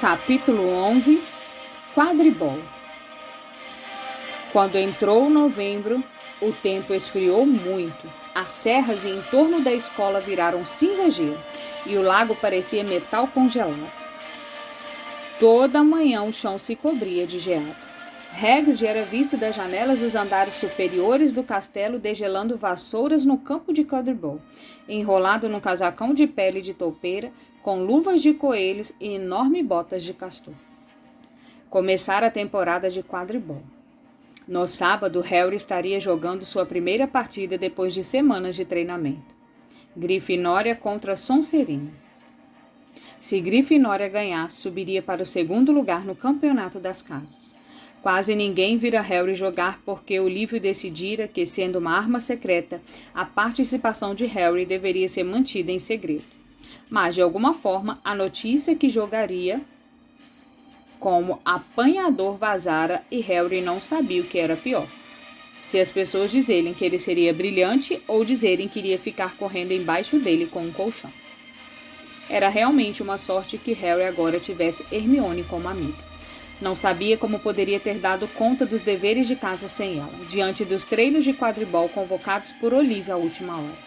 Capítulo 11 Quadribol. Quando entrou novembro, o tempo esfriou muito. As serras em torno da escola viraram cinza-gelo e o lago parecia metal congelado. Toda manhã o chão se cobria de geada. Hagrid era visto das janelas dos andares superiores do castelo degelando vassouras no campo de quadribol, enrolado num casacão de pele de toupeira, com luvas de coelhos e enormes botas de castor. Começara a temporada de quadribol. No sábado, Harry estaria jogando sua primeira partida depois de semanas de treinamento. Grifinória contra Sonserina. Se Grifinória ganhasse, subiria para o segundo lugar no campeonato das casas. Quase ninguém vira Harry jogar porque o livro decidira que, sendo uma arma secreta, a participação de Harry deveria ser mantida em segredo. Mas, de alguma forma, a notícia que jogaria como apanhador vazara e Harry não sabia o que era pior. Se as pessoas dizerem que ele seria brilhante ou dizerem que iria ficar correndo embaixo dele com um colchão. Era realmente uma sorte que Harry agora tivesse Hermione como amiga. Não sabia como poderia ter dado conta dos deveres de casa sem ela, diante dos treinos de quadribol convocados por Olivia à última hora.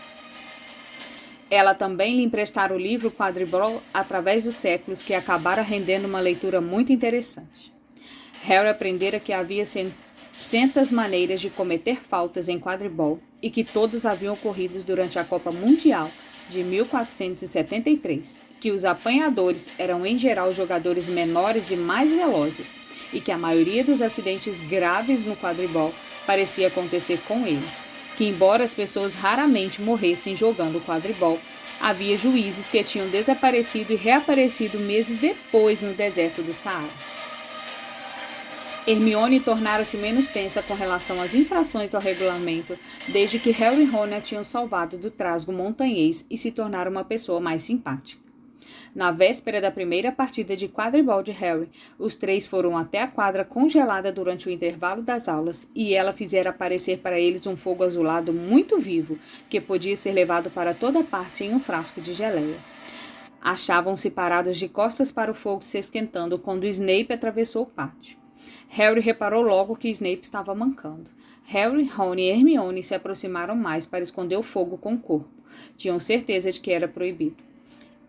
Ela também lhe emprestara o livro Quadribol através dos séculos, que acabara rendendo uma leitura muito interessante. Harry aprendera que havia centas maneiras de cometer faltas em quadribol e que todas haviam ocorrido durante a Copa Mundial de 1473, que os apanhadores eram em geral jogadores menores e mais velozes, e que a maioria dos acidentes graves no quadribol parecia acontecer com eles, que embora as pessoas raramente morressem jogando quadribol, havia juízes que tinham desaparecido e reaparecido meses depois no deserto do Saara. Hermione tornara-se menos tensa com relação às infrações ao regulamento, desde que Harry e Ron a tinham salvado do trasgo montanhês e se tornara uma pessoa mais simpática. Na véspera da primeira partida de quadribol de Harry, os três foram até a quadra congelada durante o intervalo das aulas e ela fizera aparecer para eles um fogo azulado muito vivo, que podia ser levado para toda parte em um frasco de geleia. Achavam-se parados de costas para o fogo se esquentando quando Snape atravessou o pátio. Harry reparou logo que Snape estava mancando. Harry, Ron e Hermione se aproximaram mais para esconder o fogo com o corpo. Tinham certeza de que era proibido.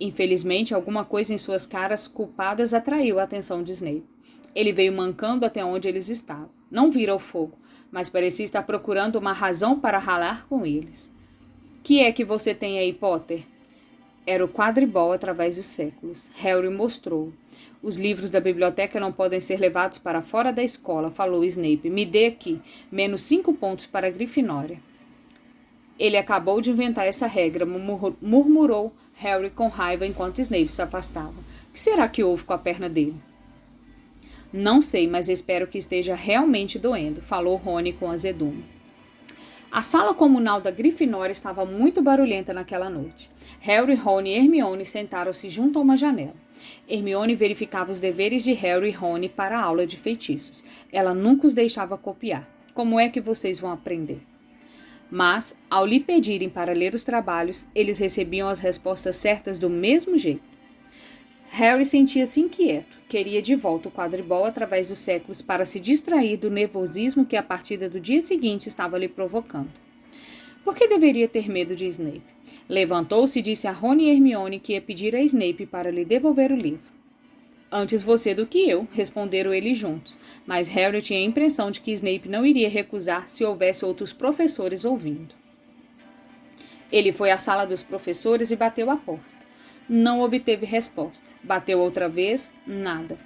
Infelizmente, alguma coisa em suas caras culpadas atraiu a atenção de Snape. Ele veio mancando até onde eles estavam. Não vira o fogo, mas parecia estar procurando uma razão para ralar com eles. Que é que você tem aí, Potter? Era o quadribol através dos séculos. Harry mostrou. Os livros da biblioteca não podem ser levados para fora da escola, falou Snape. Me dê aqui. Menos 5 pontos para a Grifinória. Ele acabou de inventar essa regra, murmurou Harry com raiva enquanto Snape se afastava. O que será que houve com a perna dele? Não sei, mas espero que esteja realmente doendo, falou Rony com azedume. A sala comunal da Grifinória estava muito barulhenta naquela noite. Harry, Ron e Hermione sentaram-se junto a uma janela. Hermione verificava os deveres de Harry e Ron para a aula de feitiços. Ela nunca os deixava copiar. Como é que vocês vão aprender? Mas, ao lhe pedirem para ler os trabalhos, eles recebiam as respostas certas do mesmo jeito. Harry sentia-se inquieto. Queria de volta o quadribol através dos séculos para se distrair do nervosismo que a partida do dia seguinte estava lhe provocando. Por que deveria ter medo de Snape? Levantou-se e disse a Ron e Hermione que ia pedir a Snape para lhe devolver o livro. Antes você do que eu, responderam eles juntos, mas Harry tinha a impressão de que Snape não iria recusar se houvesse outros professores ouvindo. Ele foi à sala dos professores e bateu à porta. Não obteve resposta. Bateu outra vez, nada.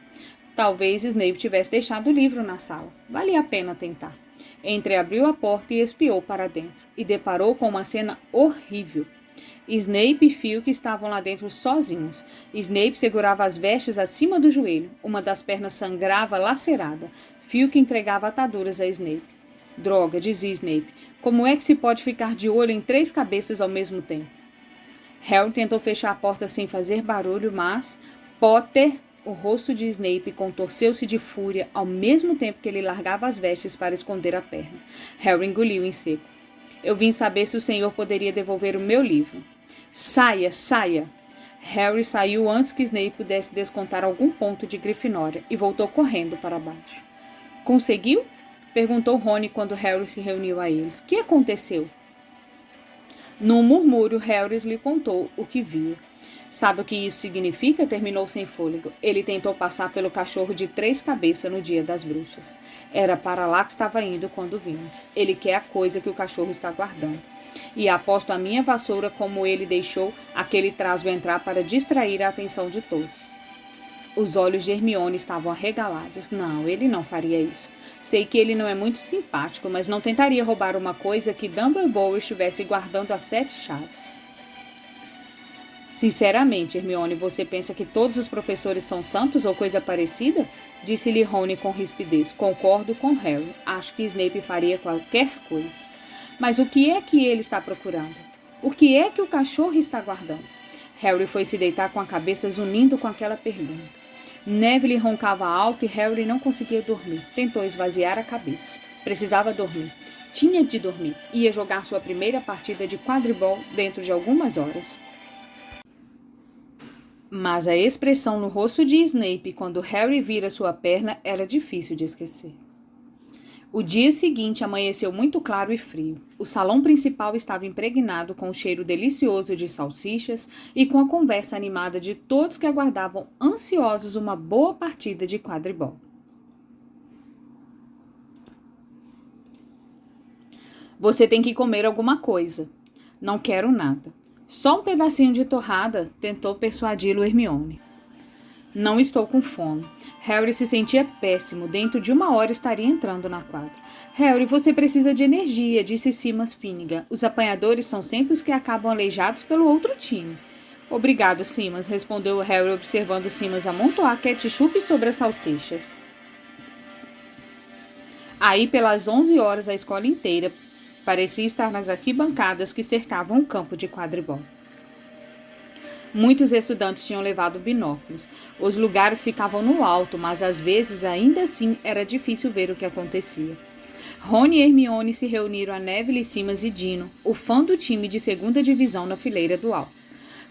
Talvez Snape tivesse deixado o livro na sala. Valia a pena tentar. Entreabriu a porta e espiou para dentro, e deparou com uma cena horrível. Snape e Filch estavam lá dentro sozinhos. Snape segurava as vestes acima do joelho. Uma das pernas sangrava lacerada. Filch entregava ataduras a Snape. Droga, dizia Snape. Como é que se pode ficar de olho em 3 cabeças ao mesmo tempo? Harry tentou fechar a porta sem fazer barulho, mas Potter, o rosto de Snape contorceu-se de fúria ao mesmo tempo que ele largava as vestes para esconder a perna. Harry engoliu em seco. Eu vim saber se o senhor poderia devolver o meu livro. Saia, saia! Harry saiu antes que Snape pudesse descontar algum ponto de Grifinória e voltou correndo para baixo. Conseguiu? Perguntou Rony quando Harry se reuniu a eles. Que aconteceu? Num murmúrio, Harry lhe contou o que via. Sabe o que isso significa? Terminou sem fôlego. Ele tentou passar pelo cachorro de 3 cabeças no dia das bruxas. Era para lá que estava indo quando vimos. Ele quer a coisa que o cachorro está guardando. E aposto a minha vassoura como ele deixou aquele trasgo entrar para distrair a atenção de todos. Os olhos de Hermione estavam arregalados. Não, ele não faria isso. Sei que ele não é muito simpático, mas não tentaria roubar uma coisa que Dumbledore estivesse guardando a 7 chaves. Sinceramente, Hermione, você pensa que todos os professores são santos ou coisa parecida? Disse-lhe Rony com rispidez. Concordo com Harry. Acho que Snape faria qualquer coisa. Mas o que é que ele está procurando? O que é que o cachorro está guardando? Harry foi se deitar com a cabeça zunindo com aquela pergunta. Neville roncava alto e Harry não conseguia dormir. Tentou esvaziar a cabeça. Precisava dormir. Tinha de dormir. Ia jogar sua primeira partida de quadribol dentro de algumas horas. Mas a expressão no rosto de Snape quando Harry vira sua perna era difícil de esquecer. O dia seguinte amanheceu muito claro e frio. O salão principal estava impregnado com o cheiro delicioso de salsichas e com a conversa animada de todos que aguardavam ansiosos uma boa partida de quadribol. Você tem que comer alguma coisa. Não quero nada. Só um pedacinho de torrada, tentou persuadi-lo Hermione. Não estou com fome. Harry se sentia péssimo. Dentro de 1 hora estaria entrando na quadra. Harry, você precisa de energia, disse Seamus Finnegan. Os apanhadores são sempre os que acabam aleijados pelo outro time. Obrigado, Seamus, respondeu Harry, observando Seamus amontoar ketchup sobre as salsichas. Aí, pelas 11 horas, a escola inteira parecia estar nas arquibancadas que cercavam o campo de quadribol. Muitos estudantes tinham levado binóculos. Os lugares ficavam no alto, mas às vezes ainda assim era difícil ver o que acontecia. Rony e Hermione se reuniram a Neville, Seamus e Dino, o fã do time de 2ª divisão na fileira do alto.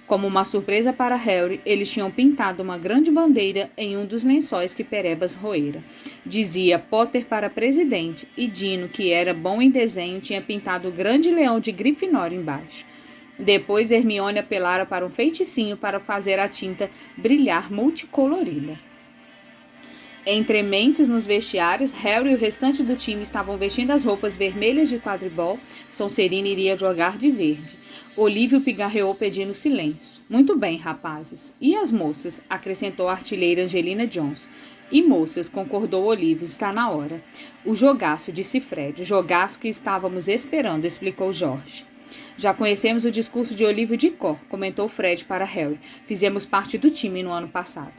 Como uma surpresa para Harry, eles tinham pintado uma grande bandeira em um dos lençóis que Perebas roera. Dizia Potter para presidente e Dino, que era bom em desenho, tinha pintado o grande leão de Grifinória embaixo. Depois Hermione apelara para um feiticinho para fazer a tinta brilhar multicolorida. Entre mentes nos vestiários, Harry e o restante do time estavam vestindo as roupas vermelhas de quadribol. Sonserina iria jogar de verde. Olívio pigarreou pedindo silêncio. Muito bem, rapazes. E as moças? Acrescentou a artilheira Angelina Johnson. E moças, concordou Olívio, está na hora. O jogaço, disse Fred. O jogaço que estávamos esperando, explicou Jorge. Já conhecemos o discurso de Olívio de cor, comentou Fred para Harry. Fizemos parte do time no ano passado.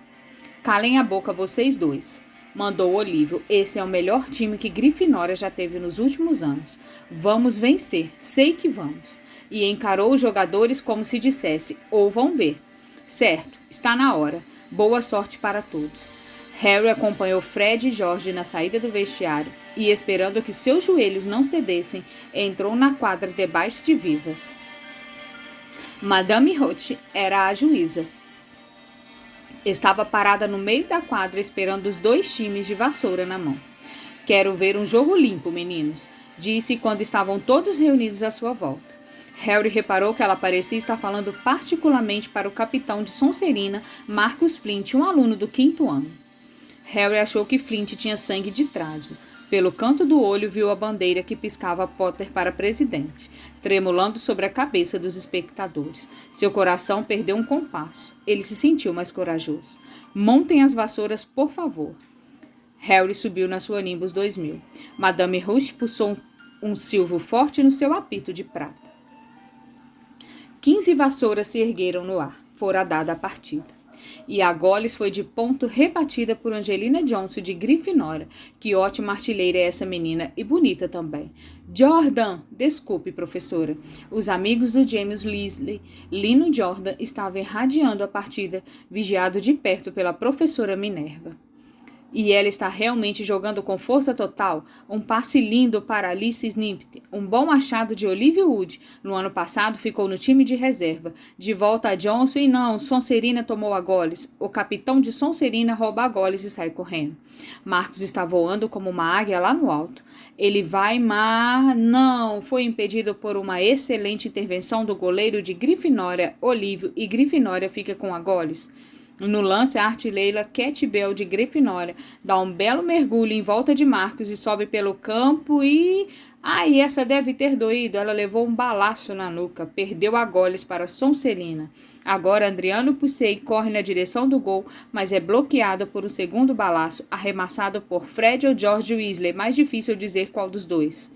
Calem a boca vocês dois, mandou Olívio. Esse é o melhor time que Grifinória já teve nos últimos anos. Vamos vencer, sei que vamos. E encarou os jogadores como se dissesse, ou vão ver. Certo, está na hora. Boa sorte para todos. Harry acompanhou Fred e George na saída do vestiário e, esperando que seus joelhos não cedessem, entrou na quadra debaixo de vivas. Madame Roach era a juíza. Estava parada no meio da quadra esperando os 2 times de vassoura na mão. Quero ver um jogo limpo, meninos, disse quando estavam todos reunidos à sua volta. Harry reparou que ela parecia estar falando particularmente para o capitão de Sonserina, Marcus Flint, um aluno do 5º ano. Harry achou que Flint tinha sangue de trasgo. Pelo canto do olho viu a bandeira que piscava Potter para presidente, tremulando sobre a cabeça dos espectadores. Seu coração perdeu um compasso. Ele se sentiu mais corajoso. Montem as vassouras, por favor. Harry subiu na sua Nimbus 2000. Madame Rush pulsou um silvo forte no seu apito de prata. 15 vassouras se ergueram no ar. Fora dada a partida. E a goles foi de ponto rebatida por Angelina Johnson de Grifinória. Que ótima artilheira é essa menina, e bonita também. Jordan! Desculpe, professora. Os amigos do James Weasley, Lino Jordan, estavam irradiando a partida, vigiado de perto pela professora Minerva. E ela está realmente jogando com força total. Um passe lindo para Alice Snippet. Um bom achado de Olivia Wood. No ano passado ficou no time de reserva. De volta a Johnson e não, Sonserina tomou a goles. O capitão de Sonserina rouba a goles e sai correndo. Marcos está voando como uma águia lá no alto. Ele vai, mas não. Foi impedido por uma excelente intervenção do goleiro de Grifinória, Olívio, e Grifinória fica com a goles. No lance, a artilheira Cat Bell de Grifinória dá um belo mergulho em volta de Marcos e sobe pelo campo e... Ai, essa deve ter doído. Ela levou um balaço na nuca. Perdeu a goles para Sonserina. Agora, Adriano Pucei corre na direção do gol, mas é bloqueado por um segundo balaço, arremessado por Fred ou George Weasley. Mais difícil dizer qual dos dois.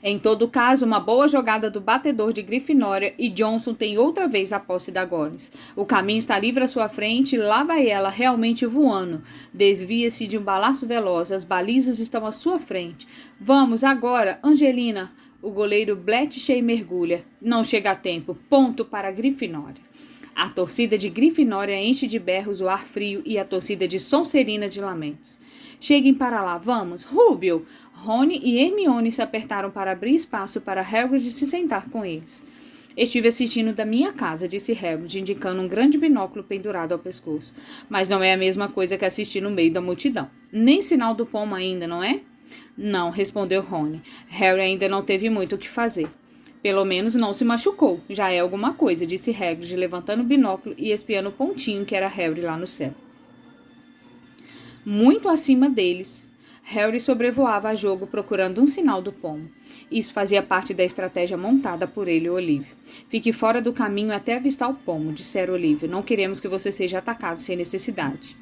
Em todo caso, uma boa jogada do batedor de Grifinória e Johnson tem outra vez a posse da goles. O caminho está livre à sua frente e lá vai ela, realmente voando. Desvia-se de um balaço veloz, as balizas estão à sua frente. Vamos, agora, Angelina. O goleiro Bletchley mergulha. Não chega a tempo. Ponto para Grifinória. A torcida de Grifinória enche de berros o ar frio e a torcida de Sonserina de lamentos. Cheguem para lá, vamos. Rubio! Rony e Hermione se apertaram para abrir espaço para Hagrid se sentar com eles. Estive assistindo da minha casa, disse Hagrid, indicando um grande binóculo pendurado ao pescoço. Mas não é a mesma coisa que assistir no meio da multidão. Nem sinal do pomo ainda, não é? Não, respondeu Rony. Harry ainda não teve muito o que fazer. Pelo menos não se machucou. Já é alguma coisa, disse Hagrid, levantando o binóculo e espiando o pontinho que era Harry lá no céu. Muito acima deles, Harry sobrevoava a jogo procurando um sinal do pomo. Isso fazia parte da estratégia montada por ele e Olívio. Fique fora do caminho até avistar o pomo, dissera Olívio. Não queremos que você seja atacado sem necessidade.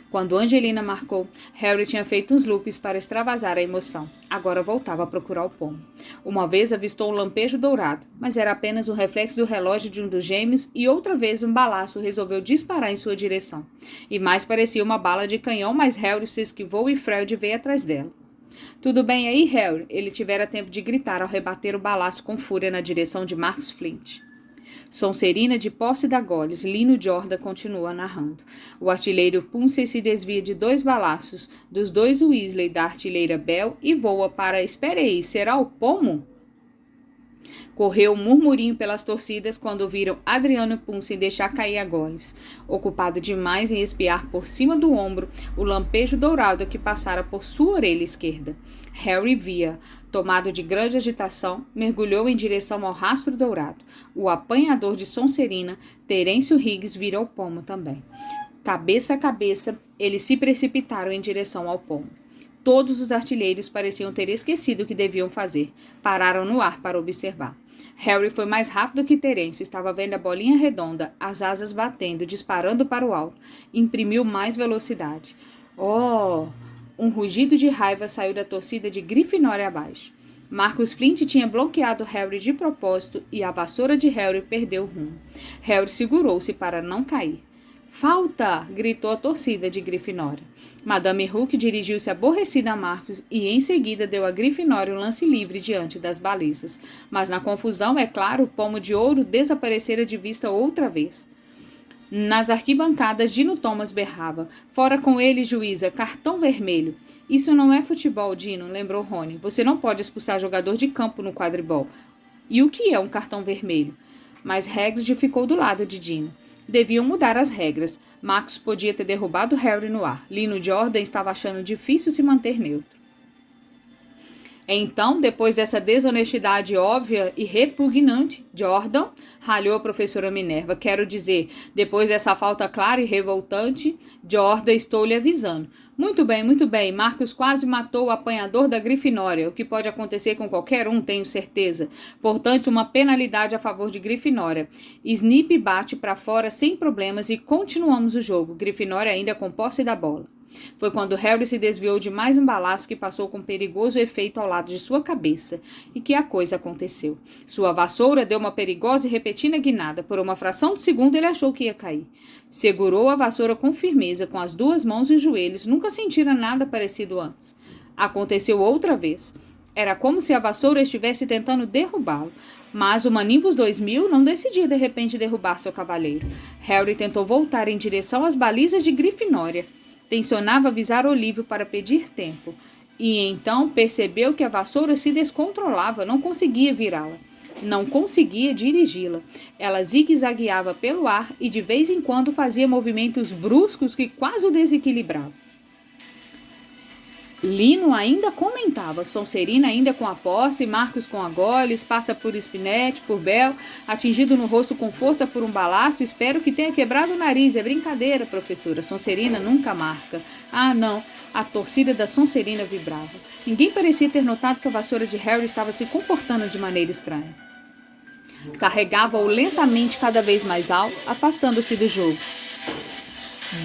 Quando Angelina marcou, Harry tinha feito uns loops para extravasar a emoção. Agora voltava a procurar o pomo. Uma vez avistou um lampejo dourado, mas era apenas um reflexo do relógio de um dos gêmeos e outra vez um balaço resolveu disparar em sua direção. E mais parecia uma bala de canhão, mas Harry se esquivou e Fred veio atrás dela. Tudo bem aí, Harry? Ele tivera tempo de gritar ao rebater o balaço com fúria na direção de Marcus Flint. Sonserina de posse da goles, Lino Jordan continua narrando. O artilheiro Puncey se desvia de 2 balaços dos 2 Weasley da artilheira Bell e voa para... Espere aí, será o pomo? Correu um murmurinho pelas torcidas quando viram Adriano Puncey deixar cair a goles, ocupado demais em espiar por cima do ombro o lampejo dourado que passara por sua orelha esquerda. Harry via, tomado de grande agitação, mergulhou em direção ao rastro dourado. O apanhador de Sonserina, Terêncio Higgs, vira o pomo também. Cabeça a cabeça, eles se precipitaram em direção ao pomo. Todos os artilheiros pareciam ter esquecido o que deviam fazer. Pararam no ar para observar. Harry foi mais rápido que Terêncio. Estava vendo a bolinha redonda, as asas batendo, disparando para o alto. Imprimiu mais velocidade. Oh! Um rugido de raiva saiu da torcida de Grifinória abaixo. Marcus Flint tinha bloqueado Harry de propósito e a vassoura de Harry perdeu o rumo. Harry segurou-se para não cair. Falta! Gritou a torcida de Grifinória. Madame Hook dirigiu-se aborrecida a Marcos e em seguida deu a Grifinória um lance livre diante das balizas. Mas na confusão, é claro, o pomo de ouro desaparecera de vista outra vez. Nas arquibancadas, Dino Thomas berrava. Fora com ele, juíza, cartão vermelho. Isso não é futebol, Dino, lembrou Rony. Você não pode expulsar jogador de campo no quadribol. E o que é um cartão vermelho? Mas Hagrid ficou do lado de Dino. Deviam mudar as regras. Marcus podia ter derrubado Harry no ar. Lino Jordan estava achando difícil se manter neutro. Então, depois dessa desonestidade óbvia e repugnante, Jordan, ralhou a professora Minerva. Quero dizer, depois dessa falta clara e revoltante, Jordan, estou lhe avisando. Muito bem. Marcus quase matou o apanhador da Grifinória, o que pode acontecer com qualquer um, tenho certeza. Portanto, uma penalidade a favor de Grifinória. Snape bate para fora sem problemas e continuamos o jogo. Grifinória ainda com posse da bola. Foi quando Harry se desviou de mais um balaço que passou com perigoso efeito ao lado de sua cabeça e que a coisa aconteceu. Sua vassoura deu uma perigosa e repentina guinada. Por uma fração de segundo ele achou que ia cair. Segurou a vassoura com firmeza, com as 2 mãos e os joelhos. Nunca sentira nada parecido antes. Aconteceu outra vez. Era como se a vassoura estivesse tentando derrubá-lo. Mas o Manimbus 2000 não decidia de repente derrubar seu cavaleiro. Harry tentou voltar em direção às balizas de Grifinória. Tencionava avisar Olívio para pedir tempo. E então percebeu que a vassoura se descontrolava, não conseguia virá-la. Não conseguia dirigi-la. Ela zigue-zagueava pelo ar e de vez em quando fazia movimentos bruscos que quase o desequilibravam. Lino ainda comentava, Sonserina ainda com a posse, Marcos com a Goles, passa por Spinete, por Bel, atingido no rosto com força por um balaço, espero que tenha quebrado o nariz, é brincadeira, professora, Sonserina nunca marca. Ah, não, a torcida da Sonserina vibrava. Ninguém parecia ter notado que a vassoura de Harry estava se comportando de maneira estranha. Carregava-o lentamente cada vez mais alto, afastando-se do jogo,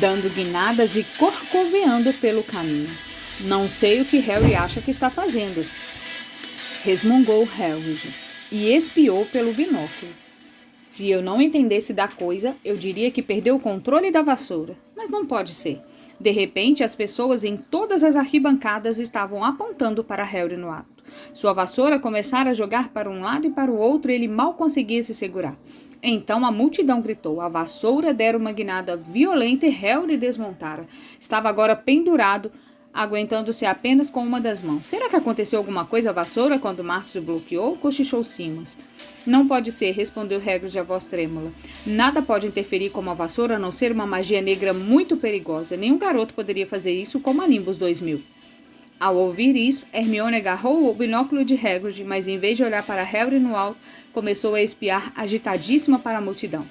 dando guinadas e corcoveando pelo caminho. Não sei o que Harry acha que está fazendo, resmungou Hagrid, e espiou pelo binóculo. Se eu não entendesse da coisa, eu diria que perdeu o controle da vassoura, mas não pode ser. De repente, as pessoas em todas as arquibancadas estavam apontando para Harry no ato. Sua vassoura começara a jogar para um lado e para o outro e ele mal conseguia se segurar. Então a multidão gritou. A vassoura dera uma guinada violenta e Harry desmontara. Estava agora pendurado, aguentando-se apenas com uma das mãos. Será que aconteceu alguma coisa à vassoura quando Marcos o bloqueou? Cochichou Simas. Não pode ser, respondeu Hagrid a voz trêmula. Nada pode interferir com a vassoura a não ser uma magia negra muito perigosa. Nenhum garoto poderia fazer isso como a Nimbus 2000. Ao ouvir isso, Hermione agarrou o binóculo de Hagrid, mas em vez de olhar para Harry no alto, começou a espiar agitadíssima para a multidão.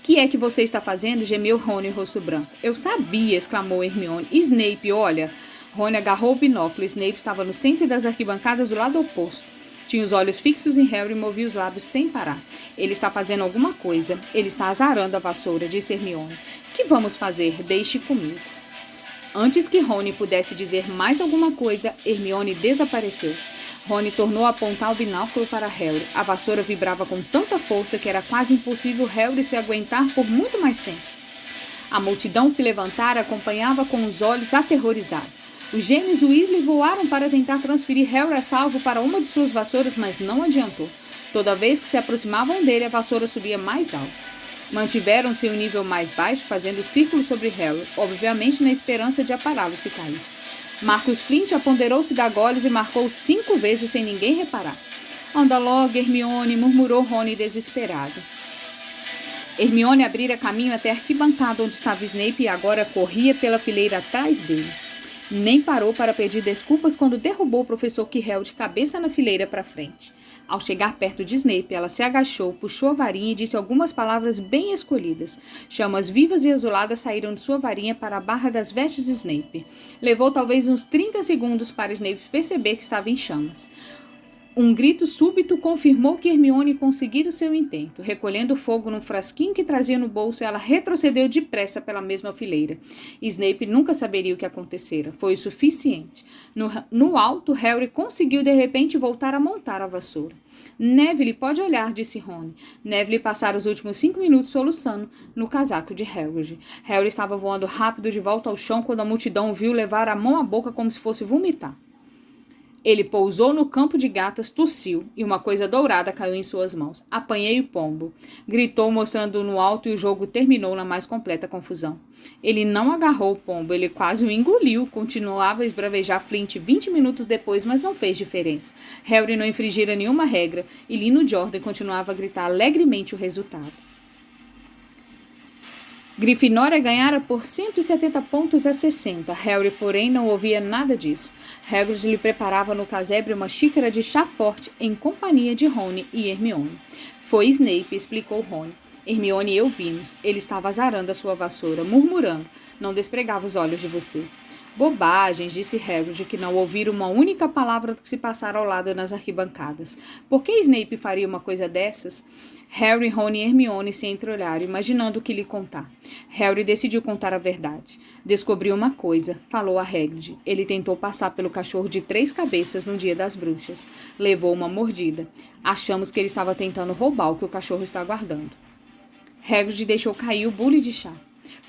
Que é que você está fazendo? Gemeu Rony, rosto branco. Eu sabia, exclamou Hermione. Snape, olha. Rony agarrou o binóculo. Snape estava no centro das arquibancadas do lado oposto. Tinha os olhos fixos em Harry e movia os lábios sem parar. Ele está fazendo alguma coisa. Ele está azarando a vassoura, disse Hermione. Que vamos fazer? Deixe comigo. Antes que Rony pudesse dizer mais alguma coisa, Hermione desapareceu. Rony tornou a apontar o binóculo para Harry. A vassoura vibrava com tanta força que era quase impossível Harry se aguentar por muito mais tempo. A multidão se levantara, acompanhava com os olhos aterrorizados. Os gêmeos Weasley voaram para tentar transferir Harry a salvo para uma de suas vassouras, mas não adiantou. Toda vez que se aproximavam dele, a vassoura subia mais alto. Mantiveram-se em um nível mais baixo, fazendo círculos sobre Harry, obviamente na esperança de apará-lo se caísse. Marcus Flint apoderou-se da Goles e marcou 5 vezes sem ninguém reparar. Anda logo, Hermione, murmurou Rony desesperado. Hermione abrira caminho até a arquibancada onde estava Snape e agora corria pela fileira atrás dele. Nem parou para pedir desculpas quando derrubou o professor Quirrell de cabeça na fileira para frente. Ao chegar perto de Snape, ela se agachou, puxou a varinha e disse algumas palavras bem escolhidas. Chamas vivas e azuladas saíram de sua varinha para a barra das vestes de Snape. Levou talvez uns 30 segundos para Snape perceber que estava em chamas. Um grito súbito confirmou que Hermione conseguira o seu intento. Recolhendo fogo num frasquinho que trazia no bolso, ela retrocedeu depressa pela mesma fileira. Snape nunca saberia o que acontecera. Foi o suficiente. No alto, Harry conseguiu de repente voltar a montar a vassoura. Neville pode olhar, disse Rony. Neville passara os últimos 5 minutos soluçando no casaco de Hagrid. Harry estava voando rápido de volta ao chão quando a multidão o viu levar a mão à boca como se fosse vomitar. Ele pousou no campo de gatas, tossiu, e uma coisa dourada caiu em suas mãos. Apanhei o pombo. Gritou, mostrando no alto, e o jogo terminou na mais completa confusão. Ele não agarrou o pombo, ele quase o engoliu. Continuava a esbravejar Flint 20 minutos depois, mas não fez diferença. Harry não infringira nenhuma regra, e Lino Jordan continuava a gritar alegremente o resultado. Grifinória ganhara por 170 pontos a 60. Harry, porém, não ouvia nada disso. Hagrid lhe preparava no casebre uma xícara de chá forte em companhia de Rony e Hermione. Foi Snape, explicou Rony. Hermione e eu vimos. Ele estava azarando a sua vassoura, murmurando. Não despregava os olhos de você. Bobagens, disse Hagrid, que não ouvira uma única palavra do que se passara ao lado nas arquibancadas. Por que Snape faria uma coisa dessas? Harry, Rony e Hermione se entreolharam, imaginando o que lhe contar. Harry decidiu contar a verdade. Descobriu uma coisa, falou a Hagrid. Ele tentou passar pelo cachorro de 3 cabeças no dia das bruxas. Levou uma mordida. Achamos que ele estava tentando roubar o que o cachorro está guardando. Hagrid deixou cair o bule de chá.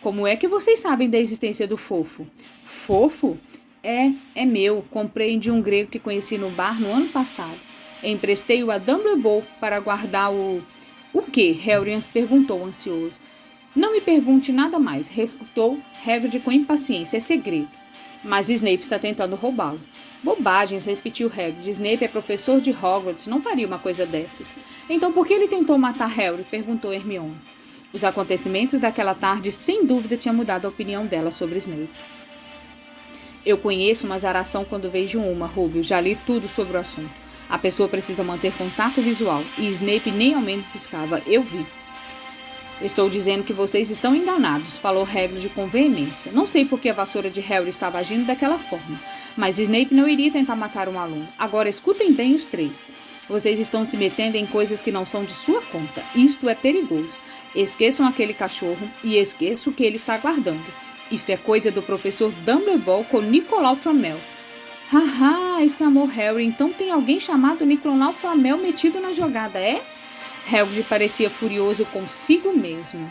Como é que vocês sabem da existência do fofo? Fofo? É meu. Comprei de um grego que conheci no bar no ano passado. Emprestei-o a Dumbledore para guardar o... O quê? Harry perguntou ansioso. Não me pergunte nada mais, refutou Hagrid com impaciência. É segredo. Mas Snape está tentando roubá-lo. Bobagens, repetiu Hagrid. Snape é professor de Hogwarts, não faria uma coisa dessas. Então por que ele tentou matar Harry? Perguntou Hermione. Os acontecimentos daquela tarde, sem dúvida, tinham mudado a opinião dela sobre Snape. Eu conheço uma azaração quando vejo uma, Rubio. Já li tudo sobre o assunto. A pessoa precisa manter contato visual. E Snape nem ao menos piscava. Eu vi. Estou dizendo que vocês estão enganados, falou Hagrid com veemência. Não sei por que a vassoura de Harry estava agindo daquela forma, mas Snape não iria tentar matar um aluno. Agora escutem bem os três. Vocês estão se metendo em coisas que não são de sua conta. Isto é perigoso. Esqueçam aquele cachorro e esqueçam o que ele está aguardando. Isto é coisa do professor Dumbledore com Nicolau Flamel. Haha, exclamou Harry. Então tem alguém chamado Nicolau Flamel metido na jogada, é? Hagrid parecia furioso consigo mesmo.